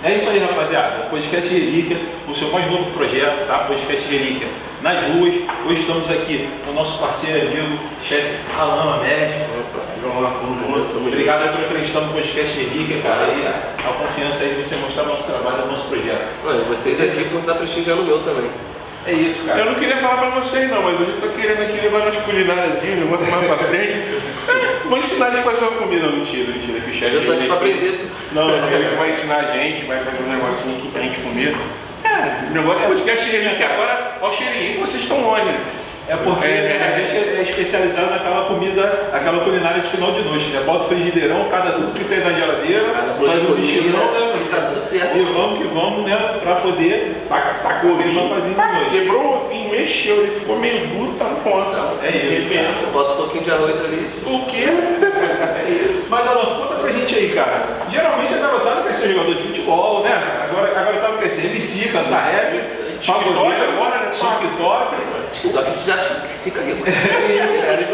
É isso aí, rapaziada. Podcast Relíquia, o seu mais novo projeto, tá? Podcast Relíquia nas ruas. Hoje estamos aqui com o nosso parceiro amigo, chefe Alan Amed. Obrigado por acreditar no podcast Relíquia, cara. E a confiança aí de você mostrar o nosso trabalho, o nosso projeto. Olha, vocês aqui por estar prestigiando o meu também. É isso, cara. Eu não queria falar pra vocês não, mas hoje eu tô querendo aqui levar umas culináriazinhas, um negócio mais pra frente. Vou ensinar ele a fazer uma comida. Não, mentira, que o chefe... Eu tô aqui pra aprender. Não, ele vai ensinar a gente, vai fazer um negocinho aqui pra gente comer. O negócio é podcast cheirinho aqui. Agora, olha o cheirinho, vocês estão longe, né? É porque a gente é especializado naquela comida, aquela culinária de final de noite, né? Bota o frigideirão, cada tudo que tem na geladeira, faz o mexidão, né? Tá tudo certo. E vamos que vamos, né? Pra poder tacou o ovinho, noite. quebrou o ovinho, mexeu, ele ficou meio duro, tá no ponto. É isso. Bota um pouquinho de arroz ali. O quê? É isso. Mas Alan, conta pra gente aí, cara. Geralmente a garotada quer ser jogador de futebol, né? Agora a garotada quer ser MC, cantar rap. TikTok agora, né? TikTok já fica rico. É isso, cara. E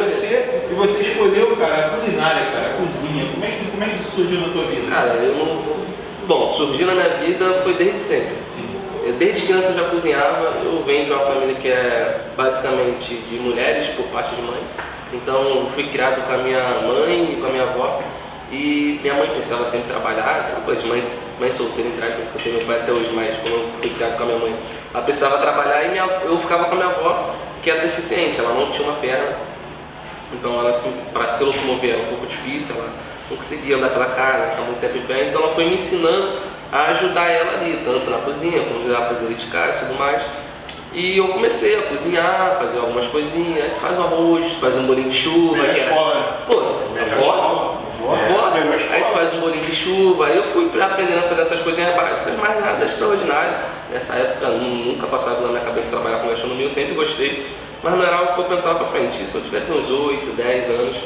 você escolheu, cara, a culinária, cara, a cozinha. Como é que isso surgiu na tua vida? Cara, eu não vou... Bom, surgiu na minha vida foi desde sempre. Sim. Desde criança eu já cozinhava. Eu venho de uma família que é basicamente de mulheres por parte de mãe. Então eu fui criado com a minha mãe e com a minha avó. E minha mãe precisava sempre trabalhar, aquela coisa de mãe solteira, entre aspas, porque eu tenho meu pai até hoje, mas como eu fui criado com a minha mãe, ela precisava trabalhar e eu ficava com a minha avó, que era deficiente, ela não tinha uma perna. Então ela, assim, para se locomover era um pouco difícil, ela não conseguia andar pela casa, ficar muito tempo em pé, então ela foi me ensinando a ajudar ela ali, tanto na cozinha, como ela fazer de casa e tudo mais. E eu comecei a cozinhar, fazer algumas coisinhas, aí tu faz o arroz, tu faz um bolinho de chuva. Aí tu faz um bolinho de chuva, aí eu fui aprendendo a fazer essas coisinhas básicas, mas nada extraordinário. Nessa época nunca passava na minha cabeça trabalhar com gastronomia, eu sempre gostei, mas não era algo que eu pensava pra frente. Isso eu tiver até uns 8, 10 anos,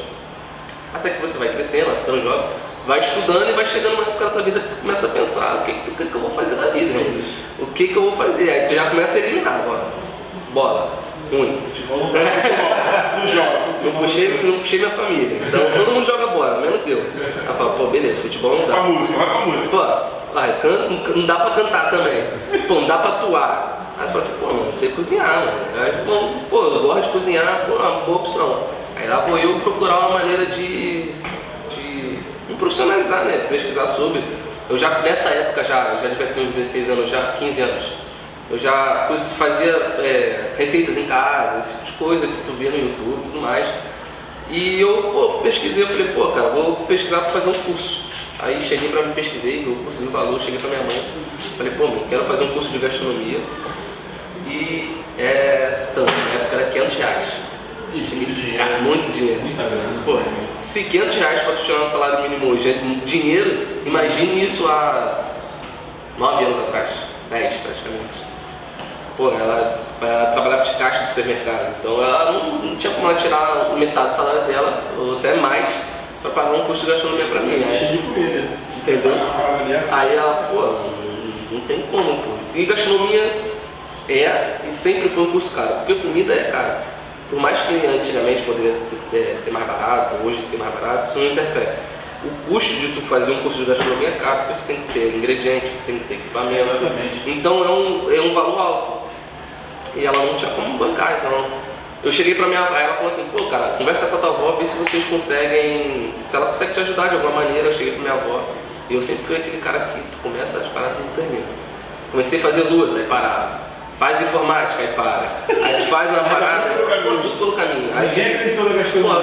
até que você vai crescendo, vai ficando jovem, vai estudando e vai chegando uma época da tua vida que tu começa a pensar, o que eu vou fazer da vida, né? O que eu vou fazer? Aí tu já começa a eliminar, ó, bola, ruim. Não joga. Não puxei minha família, então todo mundo joga bola, menos eu. Aí eu falo, pô, beleza, futebol não dá. Vai com a música. Pô, não dá pra cantar também, pô, não dá pra atuar. Aí eu falo assim, pô, mano, eu sei cozinhar, mano. Aí, bom, pô, eu gosto de cozinhar, pô, é uma boa opção. Aí lá vou eu procurar uma maneira de me profissionalizar, né, pesquisar sobre. Eu já, nessa época, eu já devia ter uns 16 anos, já 15 anos. Eu já fazia receitas em casa, esse tipo de coisa que tu vê no YouTube e tudo mais. E eu pesquisei, eu falei, pô, cara, vou pesquisar para fazer um curso. Aí cheguei para me pesquisei, vi o curso de valor, cheguei para minha mãe, falei, pô, mãe, quero fazer um curso de gastronomia. E tanto, na época era R$500. Muito dinheiro. Muita grana. Pô, se R$500 para tu tirar um salário mínimo hoje é dinheiro, imagine isso há 9 anos atrás, 10 praticamente. Pô, ela trabalhava de caixa de supermercado, então ela não tinha como ela tirar metade do salário dela, ou até mais, para pagar um curso de gastronomia para mim. Entendeu? Aí ela, pô, não tem como, pô. E gastronomia e sempre foi um curso caro, porque comida é cara. Por mais que antigamente poderia ser mais barato, hoje ser mais barato, isso não interfere. O custo de tu fazer um curso de gastronomia é caro, porque você tem que ter ingredientes, você tem que ter equipamento. Exatamente. Então é um valor alto. E ela não tinha como bancar, então eu cheguei pra minha avó, ela falou assim, pô, cara, conversa com a tua avó, vê se vocês conseguem, se ela consegue te ajudar de alguma maneira. Eu cheguei pra minha avó, e eu sempre fui aquele cara que tu começa as paradas e não termina. Comecei a fazer luta, aí parava. Faz informática, aí para. Aí tu faz uma parada, pô, tudo pelo caminho. Aí eu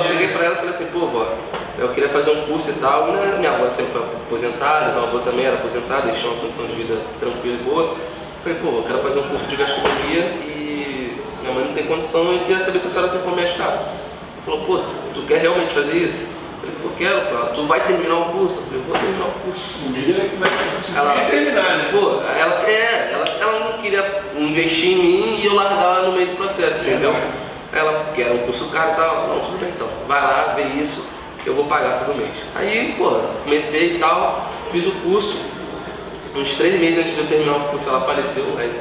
cheguei pra ela e falei assim, pô, vó, eu queria fazer um curso e tal, né? Minha avó sempre foi aposentada, meu avô também era aposentado, eles tinham uma condição de vida tranquila e boa. Falei, pô, eu quero fazer um curso de gastronomia e minha mãe não tem condição e eu queria saber se a senhora tem como me ajudar. Ela falou, pô, tu quer realmente fazer isso? Eu falei, pô, quero, pô, tu vai terminar o curso? Eu falei, vou terminar o curso. Humilha que vai terminar, né? Pô, ela não queria investir em mim e eu largar no meio do processo, entendeu? Ela quer um curso caro e tal, não, tudo bem então, vai lá, vê isso, que eu vou pagar todo mês. Aí, pô, comecei e tal, fiz o curso. Uns 3 meses antes de eu terminar o curso ela faleceu, aí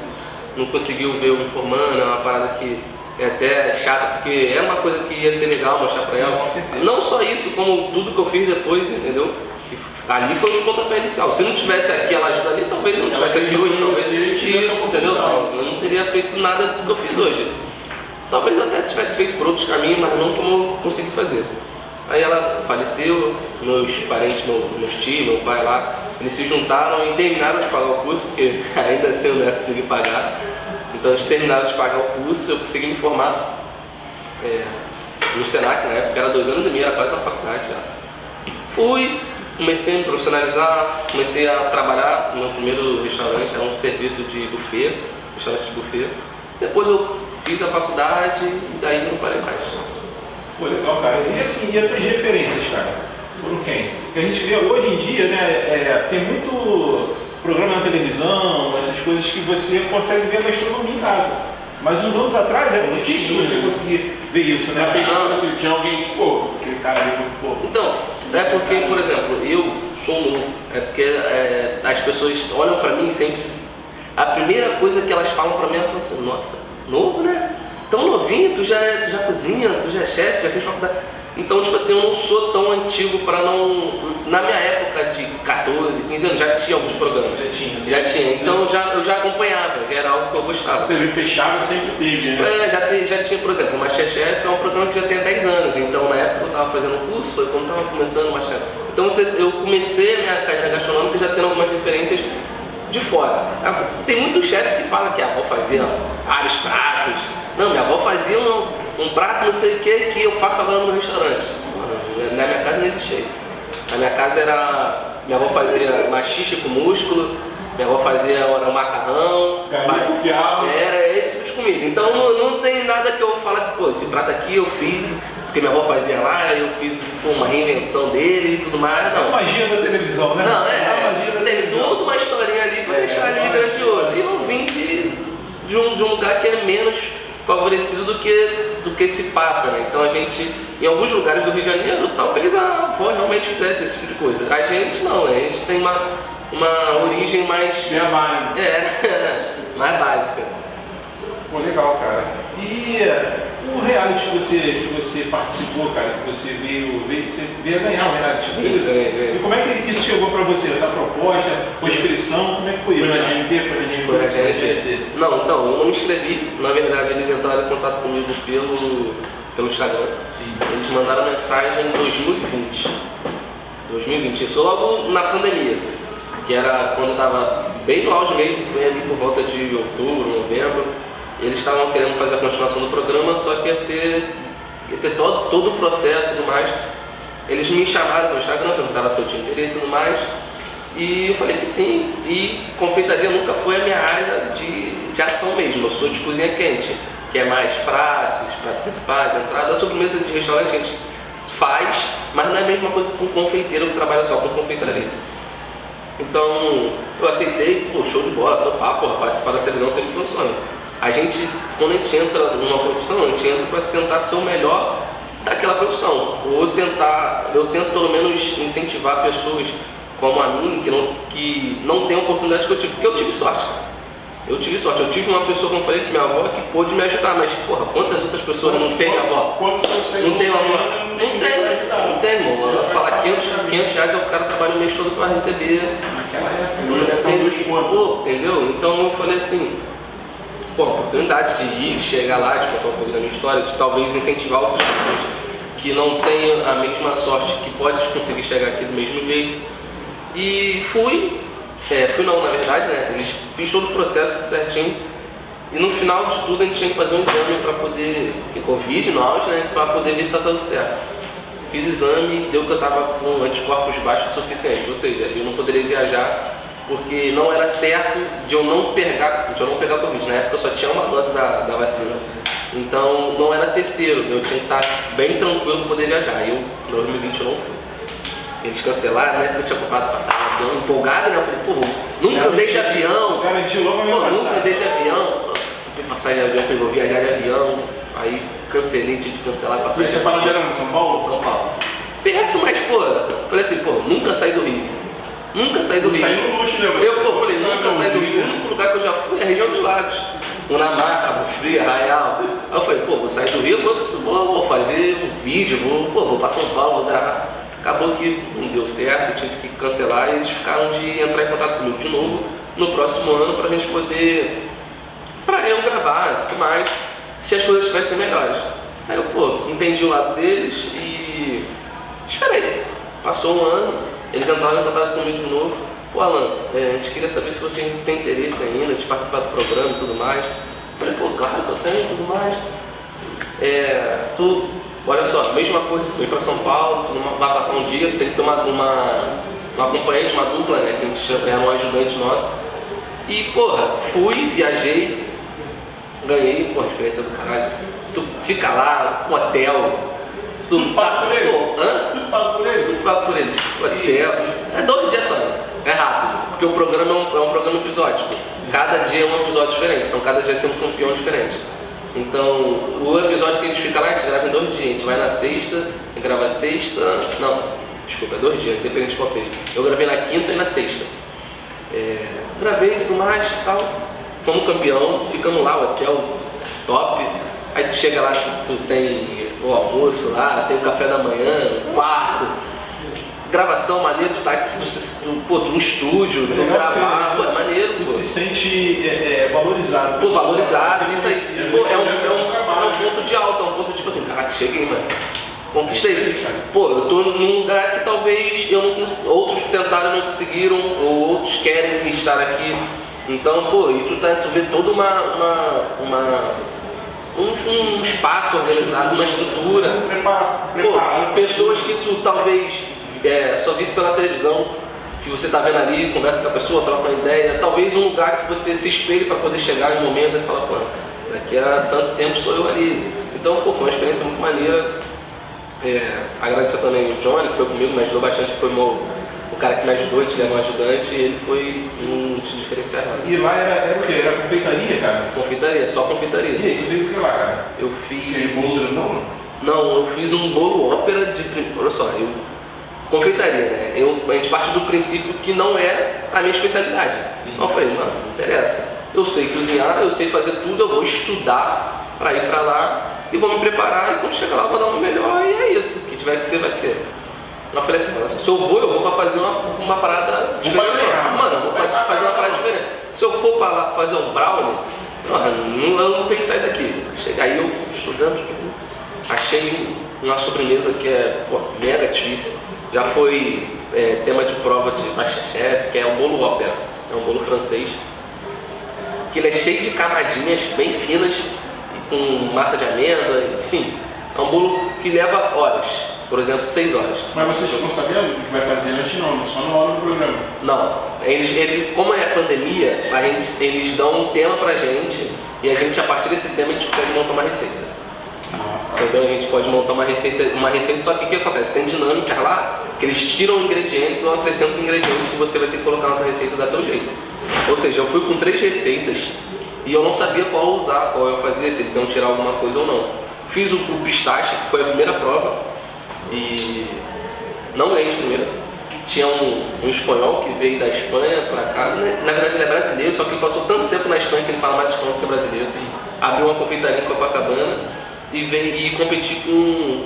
não conseguiu ver eu me formando, é uma parada que é até chata, porque é uma coisa que ia ser legal mostrar pra ela. Não só isso, como tudo que eu fiz depois, entendeu? Que ali foi o pontapé inicial. Se não tivesse aquela ajuda ali, talvez eu não tivesse aqui hoje, talvez isso, entendeu? Eu não teria feito nada do que eu fiz hoje. Talvez eu até tivesse feito por outros caminhos, mas não como eu consegui fazer. Aí ela faleceu, meus parentes, meus tios, meu pai lá, eles se juntaram e terminaram de pagar o curso, porque ainda assim eu não ia conseguir pagar. Então eles terminaram de pagar o curso, eu consegui me formar no Senac na época, era 2 anos e meio, era quase na faculdade já. Fui, comecei a me profissionalizar, comecei a trabalhar no meu primeiro restaurante, era um serviço de buffet, restaurante de buffet. Depois eu fiz a faculdade e daí eu não parei mais. Pô, legal, cara. E assim, e as tuas referências, cara? Por quem? Porque a gente vê hoje em dia, né, tem muito programa na televisão, essas coisas que você consegue ver a gastronomia em casa. Mas uns anos atrás era difícil você conseguir ver isso, né? Assim, tinha alguém que, pô, aquele cara ali, pô. Então, é porque, por exemplo, eu sou novo. É porque as pessoas olham pra mim e sempre... A primeira coisa que elas falam pra mim é assim, nossa, novo, né? Tão novinho, tu já cozinha, tu já é chefe, já fez faculdade. Então, tipo assim, eu não sou tão antigo pra não... Na minha época de 14, 15 anos, já tinha alguns programas. Já tinha. Então, eu já acompanhava, já era algo que eu gostava. TV fechada sempre teve, né? Já tinha, por exemplo, o Masterchef é um programa que já tem 10 anos. Então, na época eu tava fazendo o curso, foi quando eu tava começando o Masterchef. Então, eu comecei a minha carreira gastronômica já tendo algumas referências de fora. Tem muito chefe que fala que a avó fazia vários pratos. Não, minha avó fazia um prato não sei o que eu faço agora no meu restaurante. Na minha casa não existia isso. Na minha casa minha avó fazia machixe com músculo, minha avó fazia um macarrão, era esse tipo de comida. Então não tem nada que eu fale assim, pô, esse prato aqui eu fiz porque minha avó fazia lá, eu fiz uma reinvenção dele e tudo mais, não. É a magia da televisão, né? Não, tem toda uma historinha ali pra deixar ali grandioso. E eu vim de um lugar que é menos favorecido do que se passa, né? Então a gente, em alguns lugares do Rio de Janeiro, talvez a avó realmente fizesse esse tipo de coisa. A gente não, né? A gente tem uma origem mais... mais básica. Pô, legal, cara. E o reality que você participou, cara, que você veio a ganhar um reality, e como é que isso chegou pra você? Essa proposta, foi inscrição, como é que foi isso? Foi na GNT? Foi na GNT. Não, então, eu não me inscrevi, na verdade eles entraram em contato comigo pelo Instagram. Sim. Eles mandaram mensagem em 2020, isso logo na pandemia, que era quando estava bem no auge mesmo, foi ali por volta de outubro, novembro. Eles estavam querendo fazer a continuação do programa, só que ia ter todo o processo e tudo mais. Eles me chamaram no Instagram, perguntaram se eu tinha interesse e tudo mais. E eu falei que sim, e confeitaria nunca foi a minha área de ação mesmo. Eu sou de cozinha quente, que é mais pratos principais, entrada, sobremesa de restaurante a gente faz, mas não é a mesma coisa que um confeiteiro que trabalha só com confeitaria. Então eu aceitei, pô, show de bola, topar, porra, participar da televisão sempre funciona. Quando a gente entra numa profissão, a gente entra para tentar ser o melhor daquela profissão. Eu tento pelo menos incentivar pessoas como a mim, que não tem oportunidades que eu tive, porque eu tive sorte. Eu tive uma pessoa, como eu falei, que minha avó, que pôde me ajudar, mas porra, quantas outras pessoas não tem avó? Não tem avó? Não tem, irmão. Ela fala 500 reais, o cara trabalha o mês todo para receber. Naquela época, pô, entendeu? Então eu falei assim, pô, a oportunidade de ir, chegar lá, de contar um pouco da minha história, de talvez incentivar outras pessoas que não têm a mesma sorte, que pode conseguir chegar aqui do mesmo jeito. E fui não, na verdade, né? Eles fiz todo o processo tudo certinho. E no final de tudo a gente tinha que fazer um exame para poder, porque Covid no auge, né? Para poder ver se está tudo certo. Fiz exame, deu que eu estava com anticorpos baixos o suficiente, ou seja, eu não poderia viajar porque não era certo de eu não pegar Covid. Na época eu só tinha uma dose da vacina. Então não era certeiro, eu tinha que estar bem tranquilo para poder viajar. E em 2020 eu não fui. Eles cancelaram, né? Porque eu tinha comprado passagem de avião, empolgado, né? Eu falei, pô, nunca andei de avião. Garantiu logo a minha passagem. Nunca andei de avião. Comprei passagem de avião, falei, vou viajar de avião. Aí cancelei, tive que cancelar a passagem. E você parou de em São Paulo? São Paulo. Perto, mas, pô, falei assim, pô, nunca saí do Rio. Nunca saí do Rio. Saí no luxo, né? Eu falei, nunca saí do Rio. O único lugar que eu já fui é a região dos lagos. Unamar, Cabo Frio, Arraial. Aí eu falei, pô, vou sair do Rio, vou fazer um vídeo, vou pra São Paulo, vou gravar. Acabou que não deu certo, eu tive que cancelar e eles ficaram de entrar em contato comigo de novo no próximo ano pra gente poder, pra eu gravar e tudo mais, se as coisas estivessem melhores. Aí eu, entendi o lado deles e esperei. Passou um ano, eles entraram em contato comigo de novo. Alan, a gente queria saber se você tem interesse ainda de participar do programa e tudo mais. Eu falei, claro que eu tenho e tudo mais. Olha só, mesma coisa, tu vem pra São Paulo, tu vai passar um dia, tu tem que ter uma acompanhante, uma dupla, né, que a gente chama um ajudante nosso. E, fui, viajei, ganhei, experiência do caralho. Tu fica lá, um hotel, Tudo pago por ele? Tudo pago por ele? Tudo pago por eles. Hotel, 2 dias só, é rápido, porque o programa é um programa episódico. Cada dia é um episódio diferente, então cada dia tem um campeão diferente. Então, o episódio que a gente fica lá, a gente grava em 2 dias. A gente vai na sexta, a gente grava sexta... Não, desculpa, é 2 dias, independente de qual seja. Eu gravei na quinta e na sexta. Gravei tudo mais e tal. Fomos campeão, ficamos lá, hotel top. Aí tu chega lá, tu tem o almoço lá, tem o café da manhã, o quarto. Gravação maneiro, tu tá aqui no estúdio, tu gravar, é maneiro. Tu se sente valorizado. Valorizado, isso aí. É um ponto de alta, é um ponto tipo assim, caraca, cheguei, mano. Conquistei. Eu tô num lugar que talvez outros tentaram e não conseguiram, ou outros querem estar aqui. Então, e tu vê toda um espaço organizado, uma estrutura. Pessoas que tu talvez só visse pela televisão, que você tá vendo ali, conversa com a pessoa, troca uma ideia, talvez um lugar que você se espelhe para poder chegar em um momento e falar, daqui a tanto tempo sou eu ali. Então, foi uma experiência muito maneira. Agradecer também o Johnny, que foi comigo, me ajudou bastante, foi o cara que me ajudou, ele era um ajudante, ele foi um diferencial. E lá era o quê? Era confeitaria, cara? Confeitaria, só confeitaria. E aí, tu fez o que lá, cara? Eu fiz... Aquele bolo não? Não, eu fiz um bolo ópera de... Olha só, confeitaria, né? A gente parte do princípio que não é a minha especialidade. Sim. Então eu falei, não interessa. Eu sei cozinhar, eu sei fazer tudo, eu vou estudar para ir para lá e vou me preparar, e quando chegar lá eu vou dar uma melhor e é isso. O que tiver que ser, vai ser. Eu falei assim, se eu vou para fazer uma parada diferente. Mano, eu vou fazer uma parada diferente. Se eu for para lá fazer um brownie, eu não tenho que sair daqui. Chegar aí eu estudando, achei uma sobremesa que é mega difícil. Já foi tema de prova de Masterchef, que é o bolo ópera. É um bolo francês. Que ele é cheio de camadinhas bem finas, e com massa de amêndoa, enfim. É um bolo que leva horas. Por exemplo, 6 horas. Mas vocês ficam sabendo o que vai fazer antes não, só na hora do programa? Não. Como é pandemia, eles dão um tema pra gente e a gente, a partir desse tema, a gente consegue montar uma receita. Então a gente pode montar uma receita, só que o que acontece? Tem dinâmicas lá que eles tiram ingredientes ou acrescentam ingredientes que você vai ter que colocar na tua receita da teu jeito. Ou seja, eu fui com 3 receitas e eu não sabia qual usar, qual eu fazia, se eles iam tirar alguma coisa ou não. Fiz o pistache, que foi a primeira prova. E não ganhei de primeira. Tinha um espanhol que veio da Espanha pra cá. Na verdade ele é brasileiro, só que ele passou tanto tempo na Espanha que ele fala mais espanhol do que brasileiro. Abriu uma confeitaria em Copacabana e veio e competir com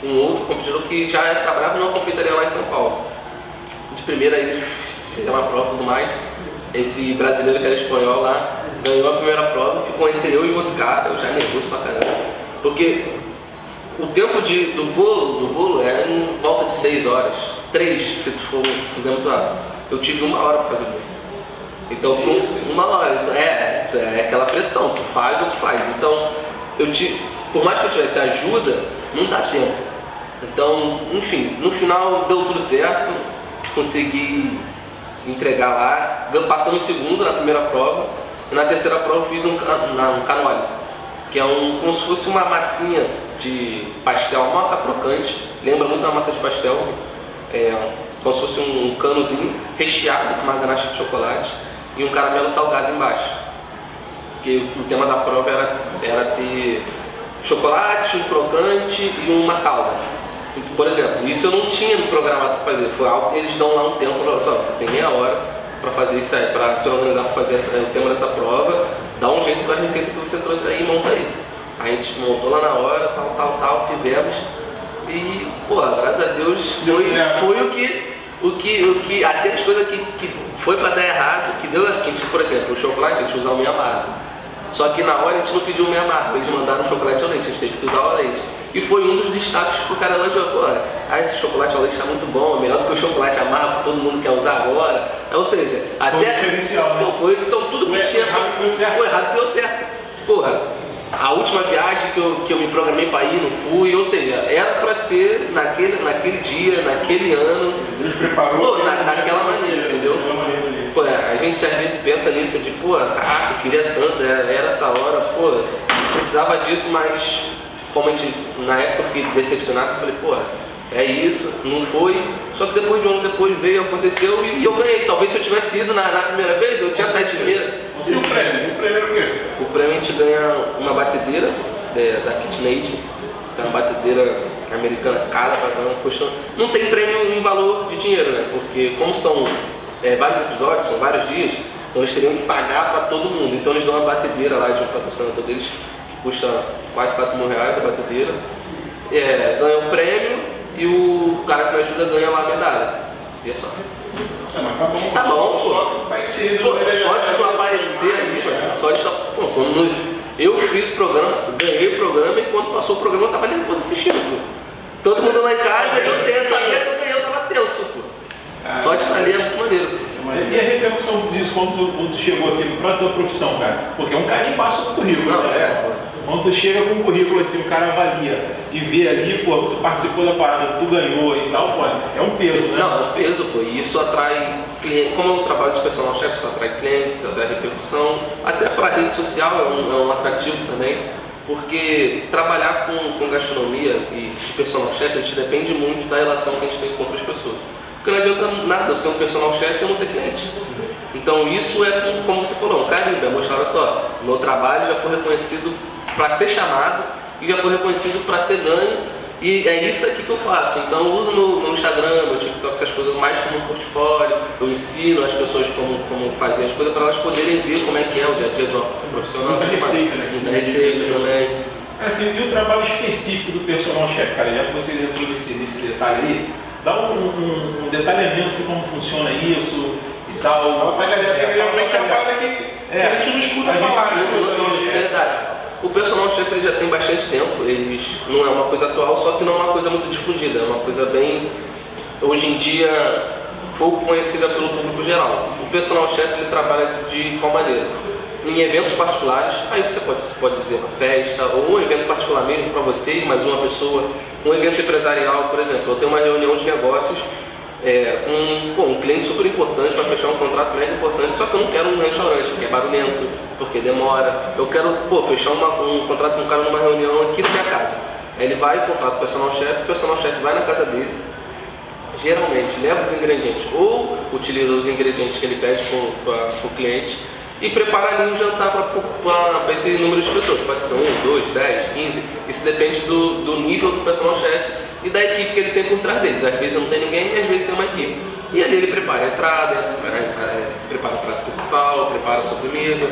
um outro competidor que já trabalhava numa confeitaria lá em São Paulo. De primeira eles fizeram uma prova e tudo mais. Esse brasileiro que era espanhol lá ganhou a primeira prova, ficou entre eu e o outro cara, eu já nervoso pra caramba. Porque o tempo do bolo é em volta de 6 horas, 3 se tu for fizer muito rápido. Eu tive 1 hora para fazer o bolo. Então, por 1 hora, então, é aquela pressão, tu faz ou tu faz. Então, por mais que eu tivesse ajuda, não dá tempo. Então, enfim, no final deu tudo certo, consegui entregar lá, passamos em segundo na primeira prova, e na terceira prova eu fiz um canole, que é como se fosse uma massinha de pastel, uma massa crocante, lembra muito uma massa de pastel, como se fosse um canozinho recheado com uma ganache de chocolate e um caramelo salgado embaixo. Porque o tema da prova era ter chocolate, um crocante e uma calda. Por exemplo, isso eu não tinha me programado para fazer, foi algo que eles dão lá um tempo, você tem meia hora para fazer isso aí, para se organizar para fazer o tema dessa prova, dá um jeito com a receita que você trouxe aí e monta aí. A gente montou lá na hora, tal, fizemos E, pô, graças a Deus foi o que aquelas coisas que foi pra dar errado, que deu, a gente, por exemplo, o chocolate a gente usa o meio amargo. Só que na hora a gente não pediu o meio amargo, eles mandaram o chocolate ao leite, a gente teve que usar o leite. E foi um dos destaques que o cara elogiou, pô, esse chocolate ao leite tá muito bom, melhor do que o chocolate amargo que todo mundo quer usar agora. Ou seja, até. Diferencial, né? Pô, foi, então tudo que tinha. Foi errado que deu certo. Porra, a última viagem que eu me programei pra ir, não fui, ou seja, era pra ser naquele dia, naquele ano. Deus preparou. Pô, daquela maneira, entendeu? Pô, a gente às vezes pensa nisso, de pô, caraca, eu queria tanto, era essa hora, pô, precisava disso, mas como a gente, na época eu fiquei decepcionado, eu falei, pô, é isso, não foi, só que depois de um ano depois veio, aconteceu e eu ganhei. Talvez se eu tivesse ido na primeira vez, eu tinha saído de primeira. E o prêmio? O prêmio era o quê? O prêmio a gente ganha uma batedeira da KitchenAid, que é uma batedeira americana cara, custa. Não tem prêmio em valor de dinheiro, né? Porque como são vários episódios, são vários dias, então eles teriam que pagar para todo mundo. Então eles dão uma batedeira lá de um patrocinador deles, que custa quase R$4.000 a batedeira. Ganha o prêmio e o cara que me ajuda ganha lá a medalha. E é só. Mas tá bom. Tá bom, pô. Só que tá inserido. Só de tu aparecer ali, mano. Só de estar. Pô, quando eu fiz o programa, ganhei o programa e quando passou o programa eu tava nervoso assistindo, pô. Todo mundo lá em casa, eu sabia que eu ganhei, eu tava tenso, pô. Só de estar ali é muito maneiro. E a repercussão disso quando tu chegou aqui pra tua profissão, cara? Porque é um cara que passa no currículo, Não, né? Quando tu chega com um currículo assim, o cara avalia e vê ali, pô, tu participou da parada, tu ganhou e tal, pô, é um peso, né? Não, é um peso, pô, e isso atrai clientes. Como eu trabalho de personal chef, isso atrai clientes, atrai repercussão, até para rede social é um atrativo também, porque trabalhar com gastronomia e de personal chef, a gente depende muito da relação que a gente tem com outras pessoas. Porque não adianta nada eu ser um personal chef e eu não ter cliente. Então isso é, como você falou, um carimbo, é mostrar, olha só, meu trabalho já foi reconhecido para ser chamado e já foi reconhecido para ser ganho, e é isso aqui que eu faço. Então eu uso meu Instagram, meu TikTok, essas coisas mais como um portfólio, eu ensino as pessoas como fazer as coisas para elas poderem ver como é que é o dia a dia de uma pessoa profissional. Muita receita, né? Muita receita também. Assim, e o trabalho específico do personal chef, cara, já que você entrou nesse detalhe aí, dá um detalhamento de como funciona isso e tal. Fala pra galera, porque realmente é uma parada que a gente não escuta falar, né? É verdade. O personal chef ele já tem bastante tempo, não é uma coisa atual, só que não é uma coisa muito difundida, é uma coisa bem, hoje em dia, pouco conhecida pelo público geral. O personal chef ele trabalha de qual maneira? Em eventos particulares, aí você pode dizer uma festa, ou um evento particular mesmo para você e mais uma pessoa, um evento empresarial, por exemplo, eu tenho uma reunião de negócios, um cliente super importante para fechar um contrato mega importante, só que eu não quero um restaurante, porque é barulhento, porque demora. Eu quero fechar um contrato com um cara numa reunião aqui na minha casa. Aí ele vai, contrata o personal chef vai na casa dele, geralmente leva os ingredientes ou utiliza os ingredientes que ele pede para o cliente e prepara ali um jantar para esse número de pessoas. Pode ser 1, 2, 10, 15, isso depende do nível do personal chef e da equipe que ele tem por trás deles. Às vezes não tem ninguém e às vezes tem uma equipe. E ali ele prepara a entrada, prepara o prato principal, prepara a sobremesa,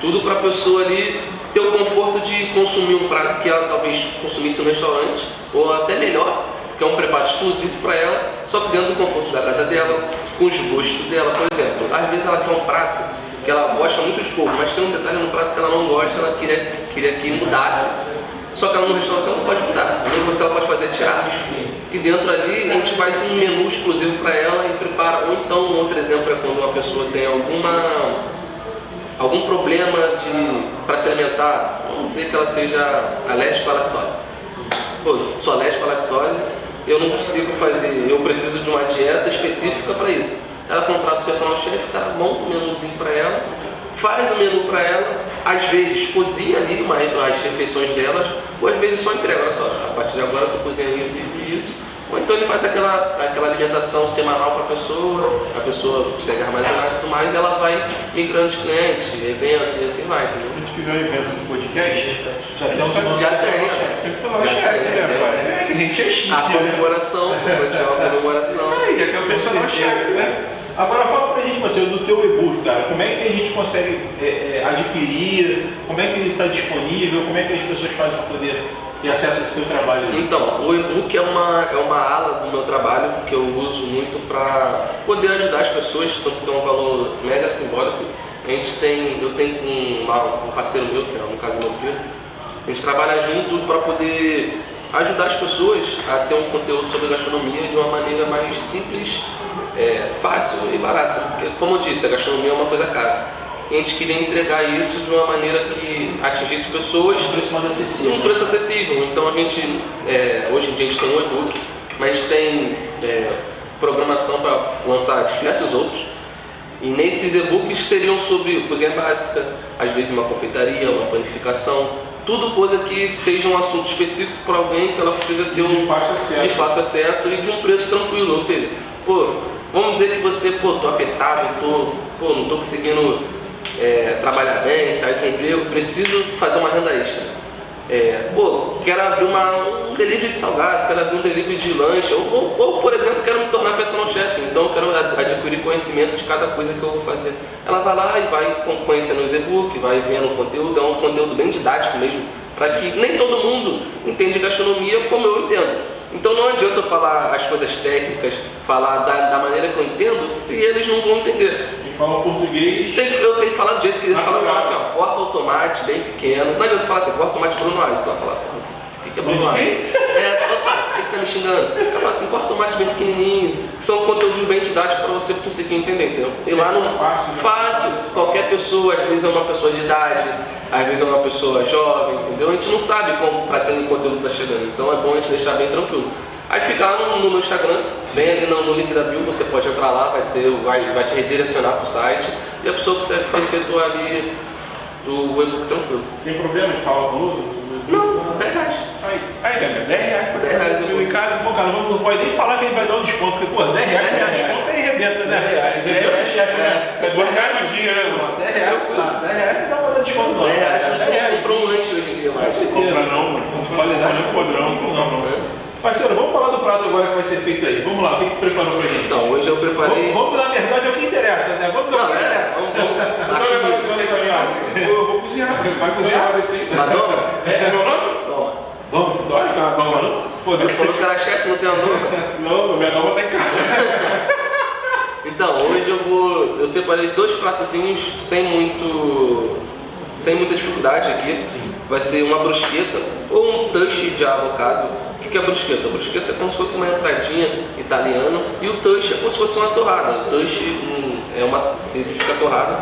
tudo para a pessoa ali ter o conforto de consumir um prato que ela talvez consumisse no restaurante, ou até melhor, porque é um preparo exclusivo para ela, só que dentro do conforto da casa dela, com os gostos dela. Por exemplo, às vezes ela quer um prato que ela gosta muito de polvo, mas tem um detalhe no prato que ela não gosta, ela queria que mudasse. Só que ela no restaurante ela não pode mudar. O que ela pode fazer é tirar. E dentro ali a gente faz um menu exclusivo para ela e prepara. Ou então um outro exemplo é quando uma pessoa tem algum problema para se alimentar, vamos dizer que ela seja alérgica à lactose. Pô, sou alérgico à lactose, eu não consigo fazer, eu preciso de uma dieta específica para isso. Ela contrata o personal chef, o cara monta um menuzinho para ela, faz o menu para ela, às vezes cozinha ali as refeições delas, ou às vezes só entrega, olha só, a partir de agora tu cozinha isso, isso e isso. Ou então ele faz aquela alimentação semanal para a pessoa consegue armazenar e tudo mais, e ela vai migrando de clientes, eventos e assim vai, entendeu? A gente fizer um evento no podcast, Já tem um Já tem, tem que falar o chefe, né, pai? A gente é chique, a né? comemoração, quando tiver uma comemoração. Isso aí, é o personal chefe, né? Agora fala pra gente, Marcelo, do teu e-book, cara, como é que a gente consegue adquirir, como é que ele está disponível, como é que as pessoas fazem para poder ter acesso a esse seu trabalho? Então, o e-book é uma ala do meu trabalho que eu uso muito para poder ajudar as pessoas, tanto que é um valor mega simbólico. Eu tenho um parceiro meu, que é no caso meu filho, a gente trabalha junto para poder ajudar as pessoas a ter um conteúdo sobre gastronomia de uma maneira mais simples, fácil e barata. Porque, como eu disse, a gastronomia é uma coisa cara. E a gente queria entregar isso de uma maneira que atingisse pessoas Um preço mais acessível. um preço acessível. Então a gente, hoje em dia a gente tem um e-book, mas a gente tem programação para lançar diversos outros. E nesses e-books seriam sobre cozinha básica, às vezes uma confeitaria, uma panificação, tudo coisa que seja um assunto específico para alguém que ela consiga ter De fácil acesso. e de um preço tranquilo. Ou seja, vamos dizer que você, tô apertado, não tô conseguindo trabalhar bem, sair do emprego, preciso fazer uma renda extra. Quero abrir um delivery de salgado, quero abrir um delivery de lanche, ou por exemplo, quero me tornar personal chef, então quero adquirir conhecimento de cada coisa que eu vou fazer. Ela vai lá e vai conhecendo os e-books, vai vendo o conteúdo, é um conteúdo bem didático mesmo, para que nem todo mundo entende gastronomia como eu entendo. Então não adianta eu falar as coisas técnicas, falar da maneira que eu entendo, se eles não vão entender. E fala português. Eu tenho que falar do jeito que ele fala assim, corta o tomate bem pequeno. Não adianta falar assim, corta o tomate Bruno Alves. Você vai falar, o que é Bruno Alves? Por que tá me xingando? Eu falo assim, corta o tomate bem pequenininho. Que são conteúdos bem didáticos para você conseguir entender, entendeu? E lá não fácil, qualquer pessoa, às vezes é uma pessoa de idade, às vezes é uma pessoa jovem, entendeu? A gente não sabe como para quem o conteúdo está chegando, então é bom a gente deixar bem tranquilo. Aí fica lá no meu Instagram, bem ali no link da bio, você pode entrar lá, vai te redirecionar para o site e a pessoa consegue efetuar ali o e-book tranquilo. Tem problema de falar o valor? Não, R$10. Aí, R$10. Em casa, bom, cara, não pode nem falar que ele vai dar um desconto, porque, R$10 você dá desconto aí arrebenta, né? Arrebenta, chefe, né? É R$2 no dia, né, mano? R$10 não dá pra dar desconto, não. R$10 comprou um lanche hoje em dia, mas Não compra não, mano. Qualidade Não podrão, não. Parceiro, vamos falar do prato agora que vai ser feito aí. Vamos lá, o que que preparou pra gente? Então, hoje eu preparei... Vamos, na verdade, é o que interessa, né? Vamos ao que interessa. Eu vou cozinhar, você vai cozinhar isso aí. Madonna? É meu nome? Toma. Vamos. Olha, tá na doma, não? Pô, Você falou que era chefe, não tem a doma? Não, minha doma tá em casa. Então, hoje eu separei 2 pratozinhos sem muita dificuldade aqui. Sim. Vai ser uma brusqueta ou um touch de avocado. O que é a brusqueta? A brusqueta é como se fosse uma entradinha italiana e o touch é como se fosse uma torrada. O touch significa torrada.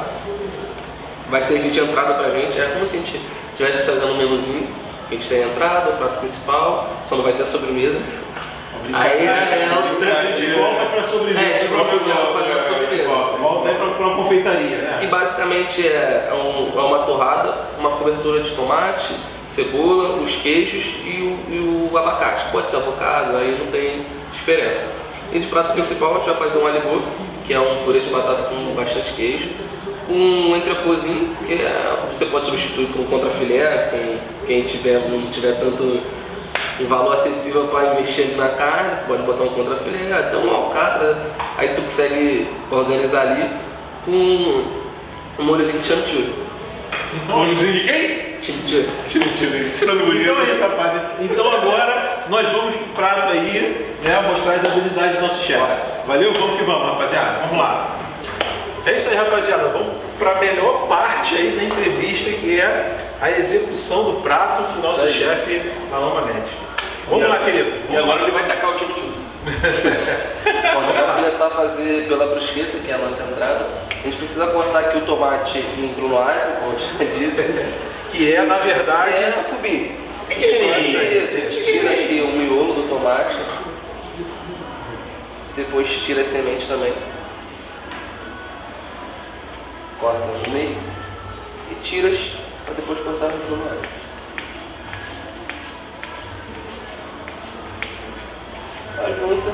Vai servir de entrada pra gente, é como se a gente estivesse fazendo um menuzinho, que a gente tem a entrada, o prato principal, só não vai ter a sobremesa. Aí a gente volta pra sobremesa. a gente volta pra fazer a sobremesa. Volta aí pra uma confeitaria, né? Que basicamente é uma torrada, uma cobertura de tomate, cebola, os queijos e o abacate. Pode ser avocado, aí não tem diferença. E de prato principal a gente vai fazer um alibô, que é um purê de batata com bastante queijo, com um entrecôzinho, que você pode substituir por um contrafilé, quem não tiver tanto um valor acessível para investir na carne, tu pode botar um contrafilé, até uma alcatra, aí tu consegue organizar ali com um molhozinho de chimichurri. Molhozinho de quem? Chimichurri. Tirando bonito. Então é isso, rapaz. Então agora nós vamos pro prato aí, né, mostrar as habilidades do nosso chefe. Valeu? Vamos que vamos, rapaziada. Vamos lá. É isso aí, rapaziada. Vamos para a melhor parte aí da entrevista, que é a execução do prato do nosso chefe Malama Mendes. Vamos lá, querido. E agora ele vai tacar o chimichurri. Bom, a gente vai começar a fazer pela brusqueta, que é a nossa entrada. A gente precisa cortar aqui o tomate em brunoise, como eu tinha dito. Que é, na verdade, É um cubinho. pequenininho. Isso aí, a gente tira aqui o miolo do tomate. Depois tira as sementes também. Corta no meio. E tiras para depois cortar no brunoise. Junta.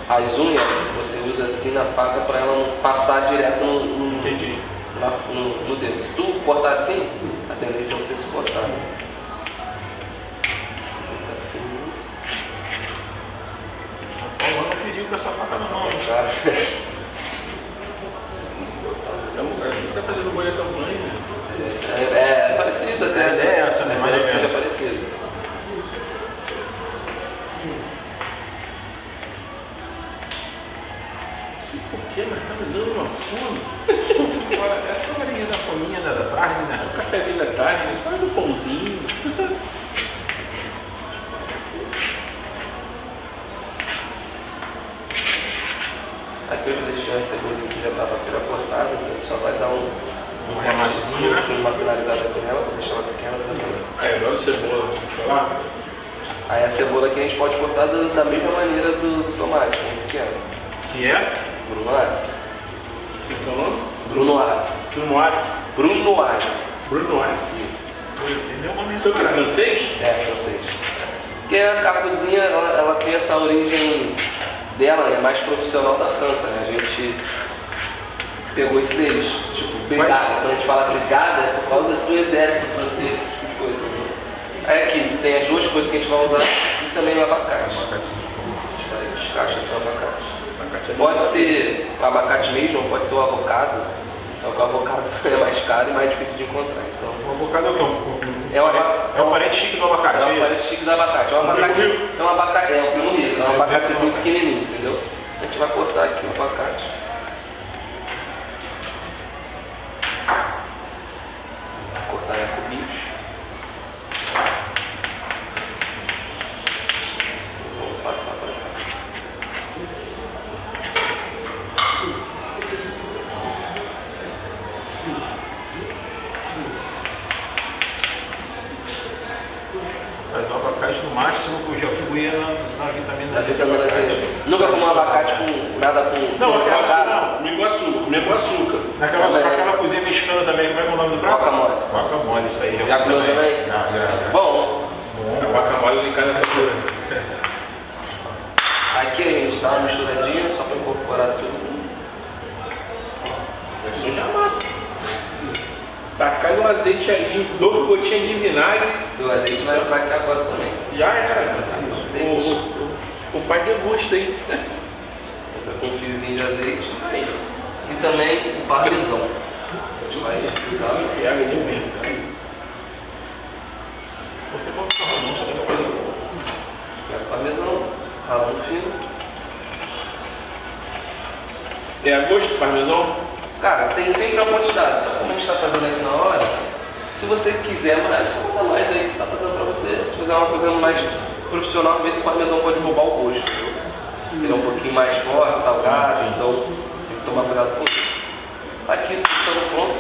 As unhas você usa assim na faca para ela não passar direto no dedo. Se tu cortar assim, a tendência é você se cortar. Não pediu com essa faca não. Tá? Tá fazendo Que, mas tá me dando uma fome. Essa horinha da fominha da tarde, né? O café dele da tarde, só do pãozinho. Aqui eu já deixei a cebolinha que já estava cortada, a gente só vai dar um rematezinho, né? uma finalizada aqui nela, para deixar ela pequena também. Aí, agora cebola, vamos falar? Aí a cebola aqui a gente pode cortar da mesma maneira do tomate, né? Pequeno. Que é? Bruno Ares. Você quer o nome? Bruno Ares. Bruno Ares. Bruno Ares. Bruno Ares. Isso. Ele é uma Você é francês? É, francês. Porque a cozinha, ela tem essa origem dela, é mais profissional da França, né? A gente pegou isso deles. Tipo, brigada. Quando a gente fala brigada, é por causa do exército francês, esse tipo de coisa. Né? Aí aqui tem as duas coisas que a gente vai usar e também o abacate. A gente vai descascar o abacate. Pode ser o abacate mesmo, ou pode ser o avocado. Só que o avocado é mais caro e mais difícil de encontrar. Então, O avocado é o quê? é o parente chique do abacate, é é um isso? parente chique do abacate. É um abacate, é um primo rico, é um abacatezinho pequenininho, entendeu? A gente vai cortar aqui o abacate. Cortar em cubinhos. Vamos passar para cá. Mas o abacate no máximo que eu já fui é na vitamina Z. Vitamina Z. Nunca comi um abacate com nada com Não, sem salgado? não. Comer com açúcar. Naquela cozinha mexicana também, como é que é o nome do prato? Guacamole. Guacamole, isso aí. Já comeu também? Já. Bom, A guacamole em cada cultura. aqui a gente dá uma misturadinha só para incorporar tudo. Vai sujar a massa. Tacar o azeite ali, 2 gotinhas de vinagre. E o azeite vai entrar aqui agora também. Já era. Azeite. O pai degusta, hein? Entra com um fiozinho de azeite. E também o parmesão. A gente vai usar. E água de vinho. Vou ter que colocar não, só tem uma coisa boa. Pega o parmesão, ralando fino. É a gosto do parmesão? Cara, tem sempre uma quantidade, só como a gente está fazendo aqui na hora, se você quiser mais, você bota mais aí que está fazendo para você. Se fizer uma coisa mais profissional, às vezes o parmesão pode roubar o gosto. Ele é um pouquinho mais forte, salgado, Sim. então tem que tomar cuidado com isso. Aqui estando pronto,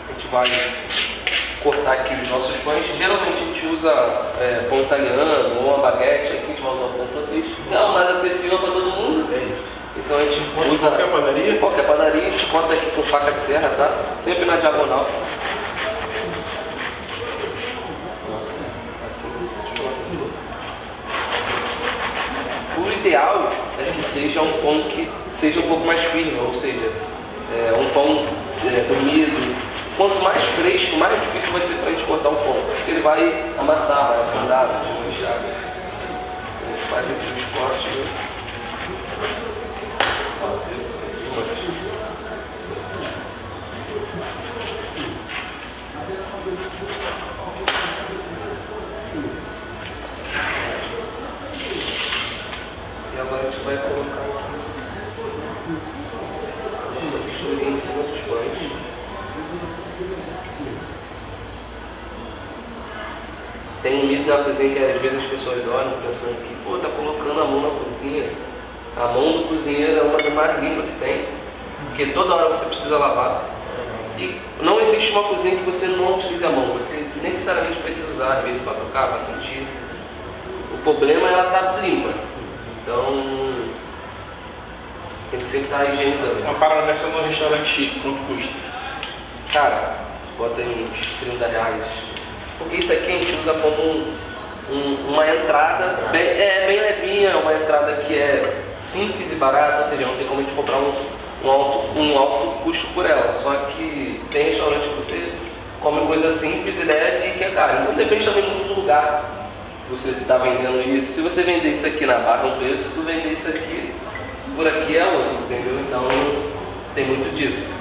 a gente vai cortar aqui os nossos pães. Geralmente a gente usa pão italiano ou uma baguete, aqui a gente vai usar o pão francês. É o mais acessível para todo mundo. É isso. Então a gente Pode usa qualquer padaria? qualquer padaria, a gente corta aqui com faca de serra, tá? Sempre na diagonal. Assim. O ideal é que seja um pão que seja um pouco mais firme, ou seja, um pão dormido. Quanto mais fresco, mais difícil vai ser para a gente cortar o pão, porque ele vai amassar, vai afundar, vai desmanchar. Então a gente faz aqui os cortes, viu? E agora a gente vai colocar aqui essa misturinha em cima dos pães. Tem um mito na cozinha que às vezes as pessoas olham pensando que, pô, tá colocando a mão na cozinha. A mão do cozinheiro é uma das mais limpas que tem, porque toda hora você precisa lavar. E não existe uma cozinha que você não utilize a mão, você necessariamente precisa usar às vezes para tocar, para sentir. O problema é ela estar limpa, então tem que sempre estar higienizando. Uma parada dessa no restaurante chique, quanto custa? Cara, bota aí uns 30 reais, porque isso aqui a gente usa como uma entrada bem levinha, uma entrada que é simples e barata, ou seja, não tem como a gente comprar um alto custo por ela. Só que tem restaurante que você come coisa simples e leve e que é caro. Então depende também muito do lugar que você está vendendo isso. Se você vender isso aqui na Barra um preço, se tu vender isso aqui, por aqui é outro, entendeu? Então tem muito disso.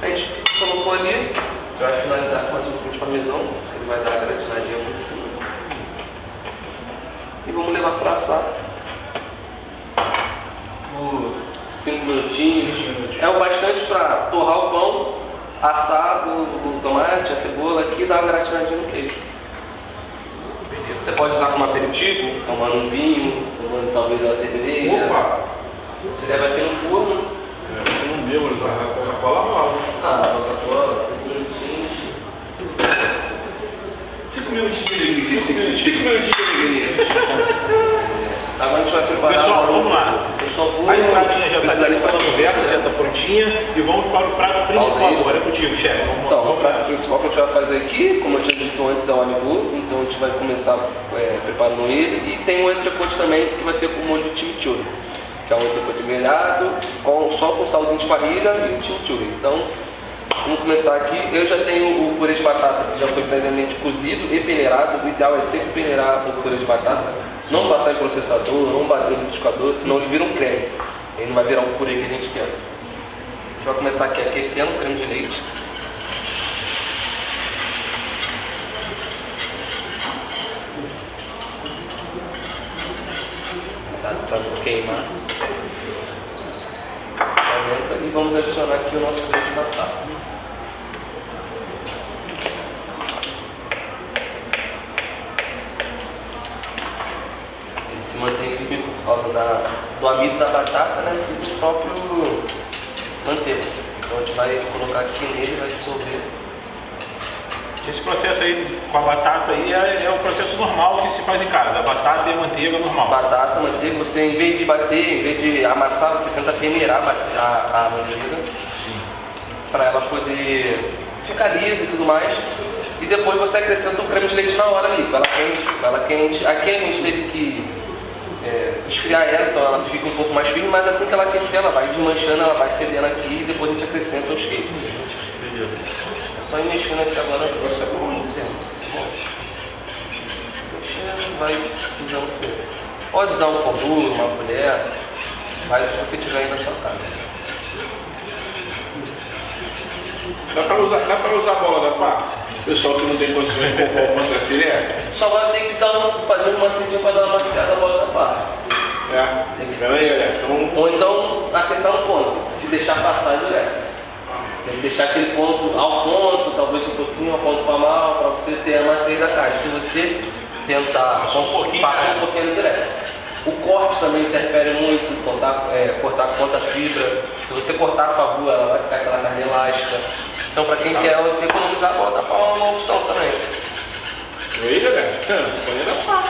A gente colocou ali, vai finalizar com mais um pouquinho de parmesão, que ele vai dar a gratinadinha por cima. E vamos levar para assar. Se 5 minutinhos. 5 minutos. É o bastante para torrar o pão, assar o tomate, a cebola aqui e dar uma gratinadinha no queijo. Você pode usar como aperitivo, tomando um vinho, tomando talvez uma cerveja. Opa! Você deve ter no forno. Eu não bebo, a Coca-Cola rola. Coca-Cola, 5 minutinhos. 5 minutinhos de alegria. 5 minutinhos de alegria. Agora a gente vai preparar. Pessoal, vamos lá. Eu só vou. A entradinha já está precisar ali limpar pela conversa, já está prontinha. E vamos para o prato principal agora. É contigo, chefe. Então, o prato principal que a gente vai fazer aqui, como eu tinha dito antes, é o onibu. Então a gente vai começar preparando ele. E tem um entrecote também que vai ser com molho de chimichurri, que é um entrecote grelhado, só com salzinho de parrilha e o chimichurri. Então, vamos começar aqui. Eu já tenho o purê de batata que já foi previamente cozido e peneirado. O ideal é sempre peneirar o purê de batata. Não passar em processador, não bater no liquidificador, senão ele vira um creme. Ele não vai virar um purê que a gente quer. A gente vai começar aqui aquecendo o creme de leite. Para não queimar. Aumenta e vamos adicionar aqui o nosso purê de batata. Ele se mantém firme por causa do amido da batata, né, e do próprio manteiga. Então a gente vai colocar aqui nele e vai dissolver. Esse processo aí com a batata aí é o processo normal que se faz em casa. A batata e a manteiga normal. Batata, manteiga, você em vez de bater, em vez de amassar, você tenta peneirar a manteiga para ela poder ficar lisa e tudo mais. E depois você acrescenta o creme de leite na hora ali, com ela quente. Aqui a gente teve que esfriar ela, então ela fica um pouco mais firme, mas assim que ela aquecer, ela vai desmanchando, ela vai cedendo aqui e depois a gente acrescenta os queijos. Beleza. Só ir mexendo aqui agora, você é bom, não tem. Mexendo, vai usando o ferro. Pode usar um pão duro, uma colher, vai o que você tiver aí na sua casa. Dá pra usar a bola da pá? Pessoal que não tem condições de comprar o contra filé? Só vai ter que fazer uma macetinha para dar uma maciada na bola da pá. Tem que esperar aí, galera. Ou então acertar um ponto, se deixar passar endurece. Tem que deixar aquele ponto ao ponto, talvez um pouquinho ao ponto para mal, para você ter a macia da carne. Se você tentar passar um pouquinho, endurece. O corte também interfere muito, cortar conta fibra. Se você cortar a favor, ela vai ficar aquela carne elástica. Então, para quem quer economizar, bota para uma opção também. E aí, galera? Pode dar pá.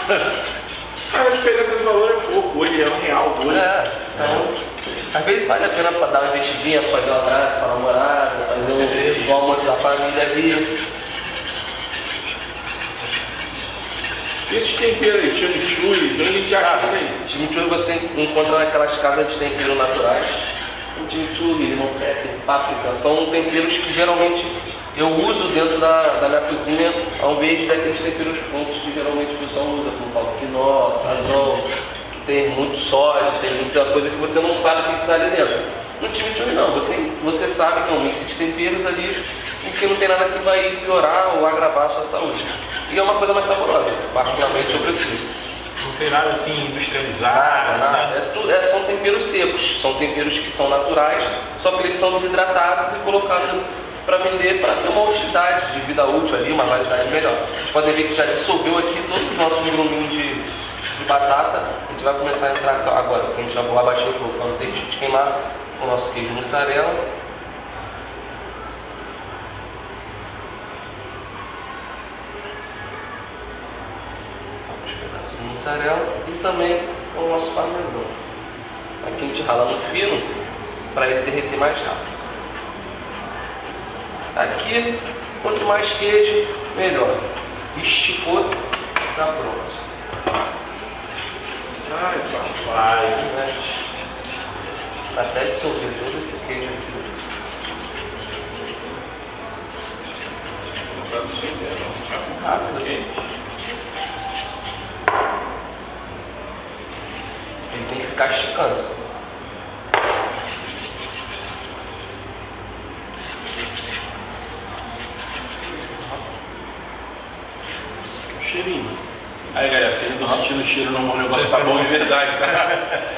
A diferença de valor é pouco, hoje é R$1 hoje. Então, às vezes vale a pena para dar uma investidinha, fazer um abraço para a namorada, fazer um almoço da família ali. E esses temperos aí, chimichurri, onde a gente acha isso aí? Chimichurri você encontra naquelas casas de tempero naturais. O chimichurri, limão pepper, páprica, são temperos que geralmente eu uso dentro da minha cozinha, ao invés daqueles temperos prontos que geralmente o pessoal usa, como pau quinó, sazon, que tem muito sódio, tem muita coisa que você não sabe o que está ali dentro. No chimichurri não, você sabe que é um mix de temperos ali e que não tem nada que vai piorar ou agravar a sua saúde. E é uma coisa mais saborosa, particularmente eu prefiro. Não tem nada assim industrializado. Nada. São temperos secos, são temperos que são naturais, só que eles são desidratados e colocados para vender, para ter uma utilidade de vida útil ali, uma validade melhor. Vocês podem ver que já dissolveu aqui todos os nossos gruminhos de batata. A gente vai começar a entrar agora, porque a gente já vai abaixar o fogo para não ter risco de queimar o nosso queijo mussarela. Uns pedaços de mussarela e também o nosso parmesão. Aqui a gente rala no fino para ele derreter mais rápido. Aqui, quanto mais queijo, melhor. Esticou, tá pronto. Ai, papai. Até dissolver todo esse queijo aqui. Não tá dissolvendo, não. Rápido. Ele tem que ficar esticando. Cheirinho. Aí, galera, vocês não estão sentindo o cheiro, não, o negócio tá bom de verdade, tá?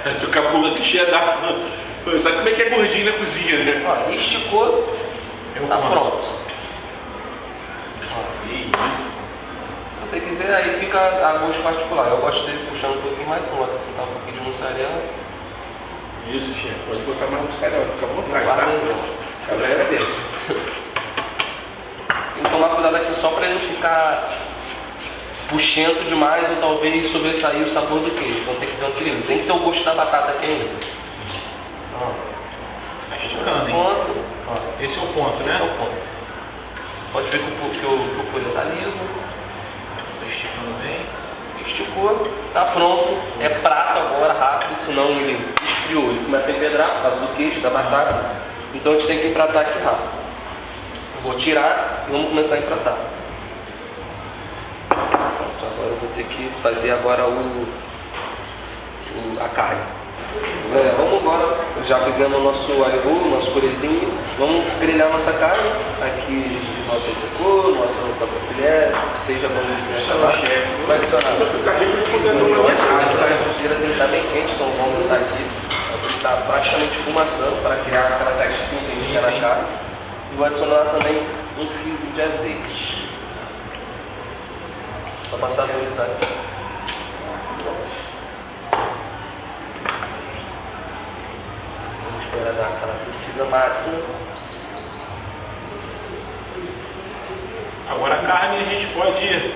Eu tô com a pulga aqui cheia d'água Sabe como é que é gordinho na cozinha, né? Ó, esticou, tá pronto. Que isso. Se você quiser, aí fica a gosto particular. Eu gosto dele puxando um pouquinho mais, não vou acrescentar um pouquinho de mussarela. Isso, chefe. Pode botar mais mussarela, fica à vontade, tá? Parmesão. A galera desce. Tem que tomar cuidado aqui só para ele não ficar puxento demais ou talvez sobressair o sabor do queijo. Então tem que ter um equilíbrio. Tem que ter o gosto da batata aqui ainda. Ó. Tá Esse esticando, hein? ponto. Ó. Esse é o ponto, né? Esse é o ponto. Pode ver que o purê tá liso. Tá esticando bem. Esticou, tá pronto. É prato agora, rápido, senão ele esfriou. Ele começa a empedrar por causa do queijo, da batata. Então a gente tem que empratar aqui rápido. Vou tirar e vamos começar a empratar. Pronto, agora eu vou ter que fazer agora a carne. Vamos agora, já fizemos o nosso alho roux, nosso purezinho. Vamos grelhar nossa carne. Aqui nosso entrecô, nosso próprio filé, seja como você quiser chamar. Vai adicionar. Essa refrigeira tem que estar bem quente, então vamos botar aqui. Está praticamente fumaçando para criar aquela textura que fica na carne. E vou adicionar também um fiozinho de azeite. Só para saborizar aqui. Vamos esperar dar aquela aquecida máxima. Agora a carne a gente pode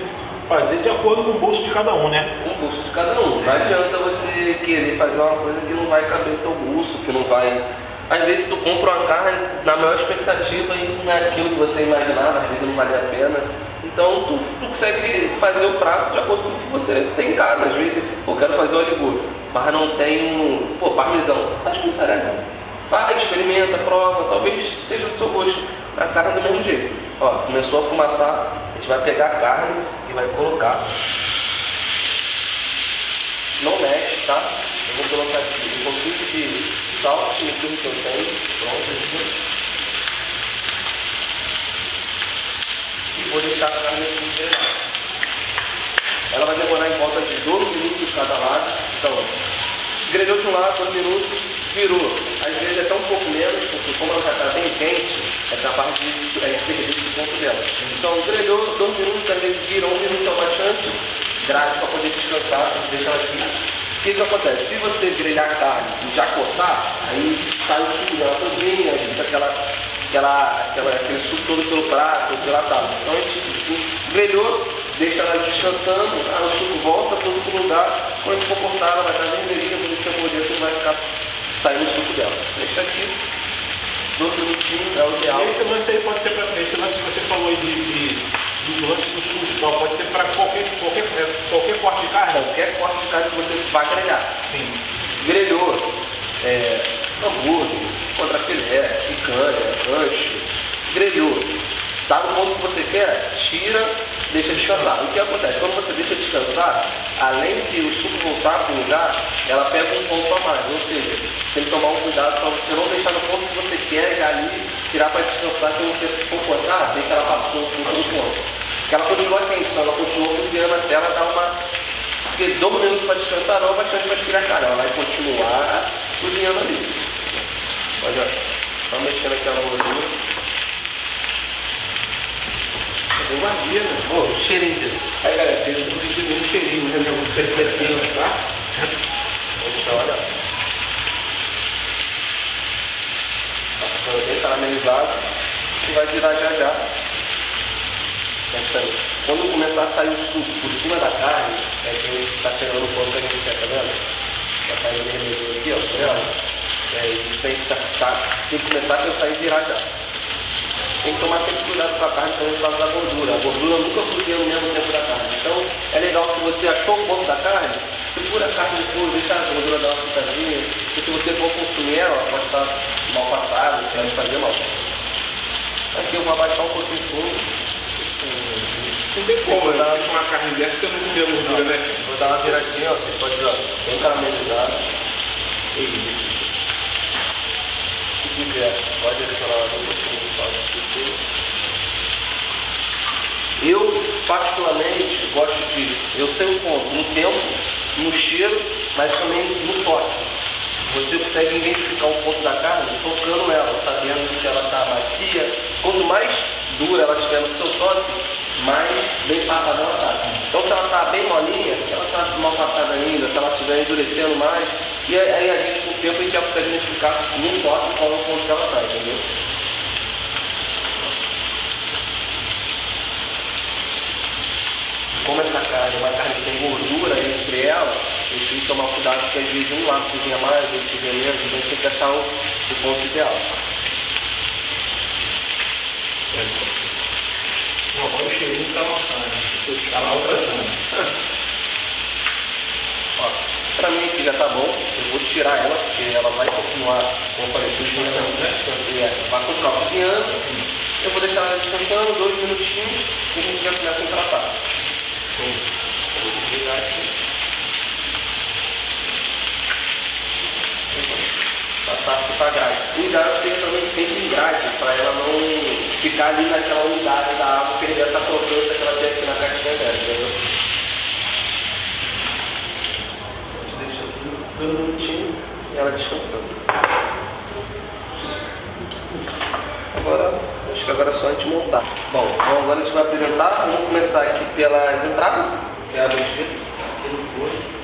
fazer de acordo com o bolso de cada um, né? Com o gosto de cada um. Não adianta você querer fazer uma coisa que não vai caber no teu gosto, que não vai... Às vezes tu compra uma carne na maior expectativa e não é aquilo que você imaginava, às vezes não vale a pena. Então tu consegue fazer o prato de acordo com o que você tem em casa. Às vezes, eu quero fazer o alho roux, mas não tenho, parmesão. Faz com mussarela. Vai, experimenta, prova, talvez seja do seu gosto. A carne do mesmo jeito. Ó, começou a fumaçar, a gente vai pegar a carne e vai colocar. Não mexe, tá? Eu vou colocar aqui um pouquinho de sal, que eu tenho. Pronto, aqui. E vou deixar a carne aqui grelhar. Ela vai demorar em volta de 2 minutos cada lado. Então, grelhou de um lado, 2 minutos, virou. Às vezes até um pouco menos, porque como ela já está bem quente, é capaz de perder esse ponto dela. Então, grelhou 2 minutos, às vezes vira 1 minuto ao bastante, grade para poder descansar, deixa ela aqui. O que acontece? Se você grelhar a carne e já cortar, aí sai o suco dela todinha, fica aquele suco todo pelo prato, pela tábua. Então a gente grelhou, deixa ela descansando, aí o suco volta tudo para o lugar. Quando a gente for cortar, ela vai estar vermelhinha, quando a gente for morder, tudo vai ficar saindo o suco dela. Deixa aqui, 2 minutinhos, é o ideal. Esse lance aí pode ser para... Esse lance que você falou aí do lance do suco, pode ser para qualquer corte de carne? Qualquer corte de carne que você vai grelhar. Sim. Grelhou, hambúrguer, contrafilé, picanha, rancho, grelhou. Tá no ponto que você quer, tira, deixa descansar. O que acontece? Quando você deixa descansar, além de o suco voltar para o lugar, ela pega um ponto a mais. Ou seja, tem que tomar um cuidado para você não deixar no ponto que você quer já ali, tirar para descansar. Quando você for cortar, deixa ela passou um pouco no ponto. Porque ela continua quente, então ela continua cozinhando até ela dar uma... Porque 2 minutos para descansar não é bastante para esfriar a carne, ela vai continuar cozinhando ali. Olha, só mexendo aqui a gordura. Tem vazia, né? Cheirinho disso. Aí, galera, vocês estão sentindo um cheirinho, né? Meu perfeitinho, tá? Então, olha. Tá ficando bem caramelizado e vai virar já. Quando começar a sair o suco por cima da carne, é que ele está chegando no ponto que a gente quer, tá vendo? Vai sair o vermelho aqui, ó, tá vendo? Isso tem que começar a pensar em virar já. Tem que tomar sempre cuidado com a carne também por causa da gordura. A gordura nunca cozinha no mesmo tempo da carne. Então é legal se você achou o ponto da carne, segura a carne no fogo, deixa a gordura dar uma fritadinha. Porque se você for consumir ela pode estar mal passada, pode fazer mal. Aqui eu vou abaixar um pouquinho o fogo. Não tem como, com uma carne dessa você não comer a gordura, né? Vou dar uma viradinha, ó, vocês podem ver, ó, bem caramelizado. Se quiser, pode adicionar um pouquinho de sal aqui. Eu, particularmente, gosto de... Eu sei o ponto, no tempo, no cheiro, mas também no toque. você consegue identificar o ponto da carne tocando ela, sabendo se ela está macia. Quanto mais dura ela estiver no seu toque, mais bem passada ela está. Então se ela está bem molinha, se ela está mal passada ainda, se ela estiver endurecendo mais, e aí a gente com o tempo a gente já consegue identificar num toque qual é o ponto que ela está, entendeu? Como essa carne é uma carne que tem gordura entre ela, a gente tem que tomar cuidado porque às vezes um lado cozinha mais, outro cozinha menos, então a gente tem que achar o ponto ideal. Agora o cheirinho está amassando, está lá ultrassando. Ó, pra mim aqui já tá bom, eu vou tirar ela, porque ela vai continuar, como eu falei, cozinhando, né? Vai continuar cozinhando, eu vou deixar ela descansando 2 minutinhos e a gente já começa a tratar. Vou virar aqui. Passar para grade. O ideal é que seja também sempre em grade, para ela não ficar ali naquela unidade da água, perder essa crocância que ela tem aqui na caixinha dela, entendeu? A gente deixa tudo minutinho e ela descansando. Agora, acho que agora é só a gente montar. Bom, então agora a gente vai apresentar. Vamos começar aqui pelas entradas, que é a abertura aqui no forno.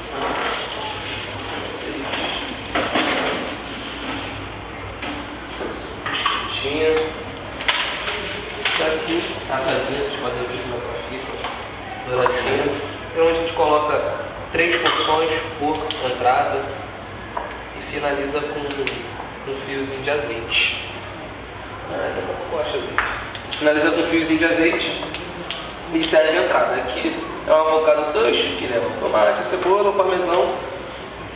Isso aqui, assadinha, vocês podem ver como é que ela fica, douradinha. Então a gente coloca 3 porções por entrada e finaliza com um fiozinho de azeite. Eu gosto de azeite. Finaliza com um fiozinho de azeite e serve a entrada. Aqui é um avocado touch, que leva tomate, cebola, parmesão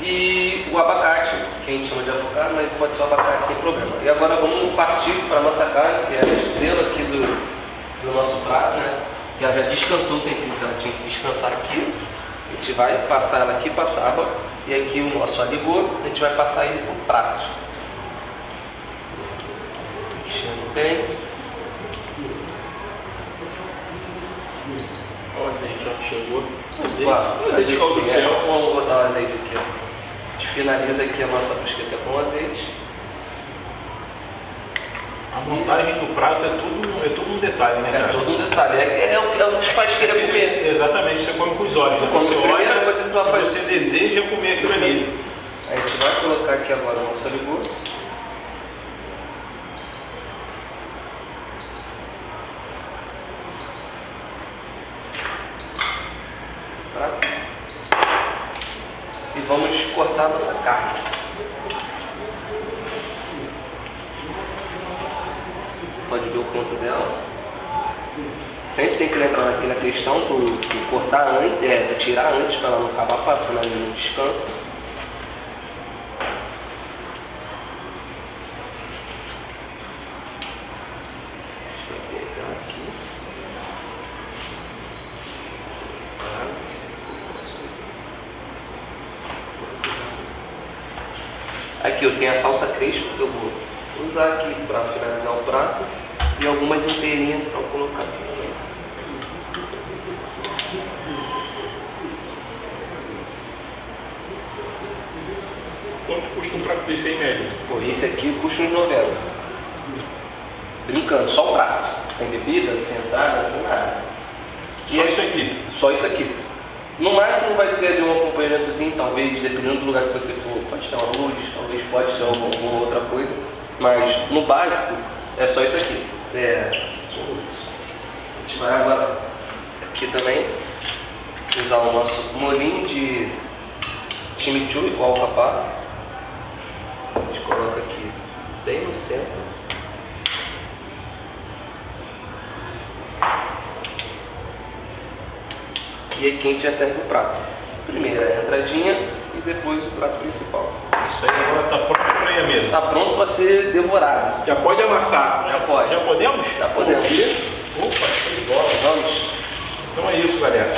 e o abacate, que a gente chama de avocado, mas pode ser o abacate sem problema. E agora vamos partir para a nossa carne, que é a estrela aqui do nosso prato, né? Que ela já descansou o tempinho que ela tinha que descansar aqui. A gente vai passar ela aqui para a tábua e aqui o nosso aligô, a gente vai passar ele para o prato. Enchendo bem. O azeite já chegou. Azeite do céu. Vamos botar o azeite aqui, ó. A gente finaliza aqui a nossa brusqueta com azeite. A montagem do prato é tudo um detalhe, né, cara? É todo um detalhe. É o que faz querer comer. Exatamente, você come com os olhos, né? Come Você a primeira olha, coisa que tu vai fazer. você deseja comer aquilo ali. A gente vai colocar aqui agora o nosso aligô. E vamos cortar a nossa carne. Pode ver o ponto dela. Sempre tem que lembrar aqui na questão do cortar antes, de tirar antes para ela não acabar passando ali no descanso. Deixa eu pegar aqui. Aqui eu tenho a salsa crespa que eu vou usar aqui para finalizar o prato e algumas inteirinhas para eu colocar aqui também. Quanto custa um prato desse aí, médio? Pô, esse aqui custa uns 90. Brincando, só o prato. Sem bebida, sem entrada, sem nada. Só isso aqui? Só isso aqui. No máximo vai ter ali um acompanhamentozinho, talvez, dependendo do lugar que você for, pode ter um arroz, talvez pode ter alguma outra coisa, mas no básico é só isso aqui. A gente vai agora aqui também usar o nosso molinho de chimichurri, igual o alcapá. A gente coloca aqui bem no centro. E aqui a gente já serve o prato. Primeiro a entradinha e depois o prato principal. Isso aí agora está pronto para ir à mesa. Está pronto para ser devorado. Já pode amassar. Já pode. Já podemos? Já podemos. Opa, show de bola. Vamos. Então é isso, galera.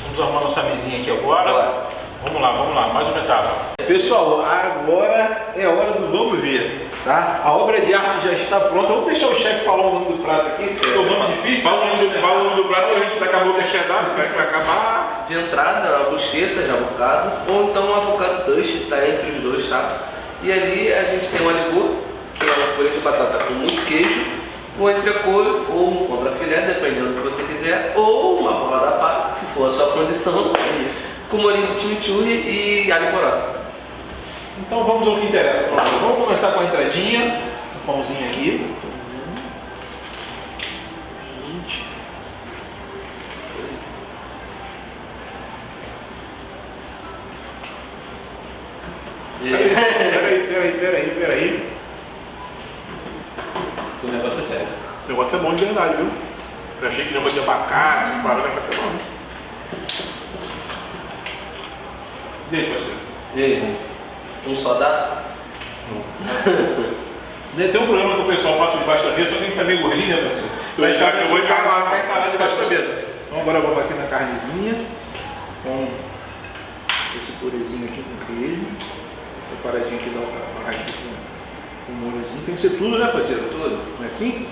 Vamos arrumar nossa mesinha aqui agora. Bora. Vamos lá, mais uma etapa. Pessoal, agora é hora do vamos ver, tá? A obra de arte já está pronta. Vamos deixar o chefe falar o nome do prato aqui, que é o nome difícil. Fala o nome do prato, a gente acabou com a cheddar, vai acabar. De entrada, a brusqueta de avocado, ou então um avocado Dutch, tá entre os dois, tá? E ali a gente tem um aligot, que é uma purê de batata com muito queijo, um entrecô ou um contrafilé, dependendo do que você quiser, ou uma bola da paz, se for a sua condição, com molhinho de chimichurri e alho poró. Então vamos ao que interessa. Vamos começar com a entradinha, um pãozinho aqui. Peraí. O negócio é sério. O negócio é bom de verdade, viu? Eu achei que negócio de abacate, parada, vai ser bom. E aí, parceiro? E aí, um só dá? Tem um problema que o pessoal passa debaixo da mesa, só que a gente tá meio gordinho, né, parceiro? Vai estar debaixo da mesa. Então agora vamos aqui na carnezinha, com esse purezinho aqui com queijo. Separadinho aqui, dá uma raspa com molhozinho. Tem que ser tudo, né, parceiro? Tudo. Não é assim?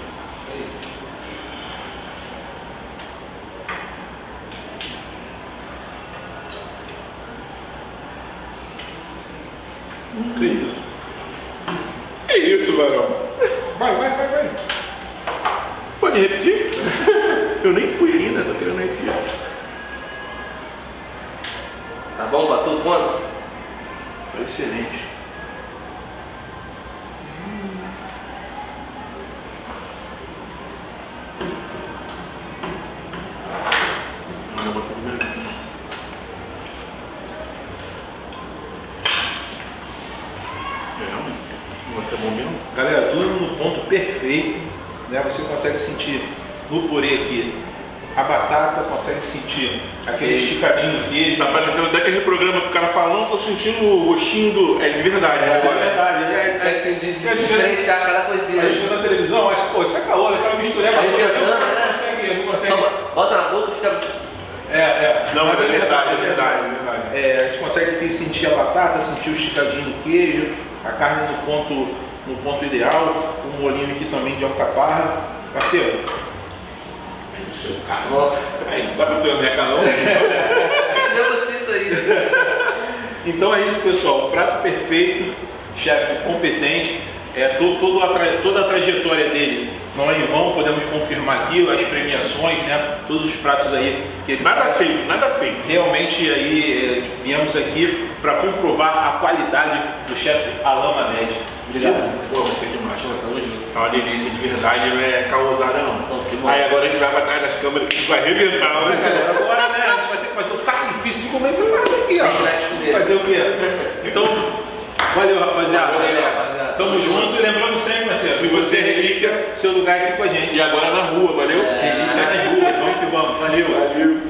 Que isso? Que isso, Barão? Vai. Pode repetir? Eu nem fui ainda, tô querendo repetir. Tá bom? Bateu quantos? Excelente. Vai ser bom mesmo? Galera, tudo no ponto perfeito, né? Você consegue sentir no purê aqui a batata, consegue sentir aquele esticadinho de queijo. Tá parecendo até aquele programa que o cara fala, não, tô sentindo o gostinho do... É de verdade, né? É verdade, Consegue diferenciar cada coisinha. A gente vê na televisão, acha, pô, isso é calor, aquela mistureba Vai toda, inventando, né? não consegue. Só bota na boca e fica... Não, mas é verdade, a gente consegue aqui sentir a batata, sentir o esticadinho do queijo, a carne no ponto ideal, um molhinho aqui também de alcaparra. Parceiro, É isso, cara. Ó, Aí, dá pra tu neca não? a gente negocia isso aí. então é isso, pessoal. Prato perfeito, chefe competente. Toda a trajetória dele não é em vão, podemos confirmar aqui as premiações, né? Todos os pratos aí que ele Nada faz. feito. Realmente aí viemos aqui para comprovar a qualidade do chefe Alain Mamed. Obrigado. Pô, você é demais. Tamo junto. É uma delícia, de verdade, não é causada não. Que bom. Aí agora a gente vai pra trás das câmeras que a gente vai arrebentar, né? Agora, né, a gente vai ter que fazer o sacrifício de comer essa parada aqui, ó. Sim, vai te comer. Fazer o quê? Então, valeu, rapaziada. Valeu, rapaziada. Tamo junto e lembrando sempre, parceiro, Se você é relíquia, seu lugar aqui com a gente. e agora na rua, valeu? Relíquia na rua, vamos que vamos. Valeu. Valeu.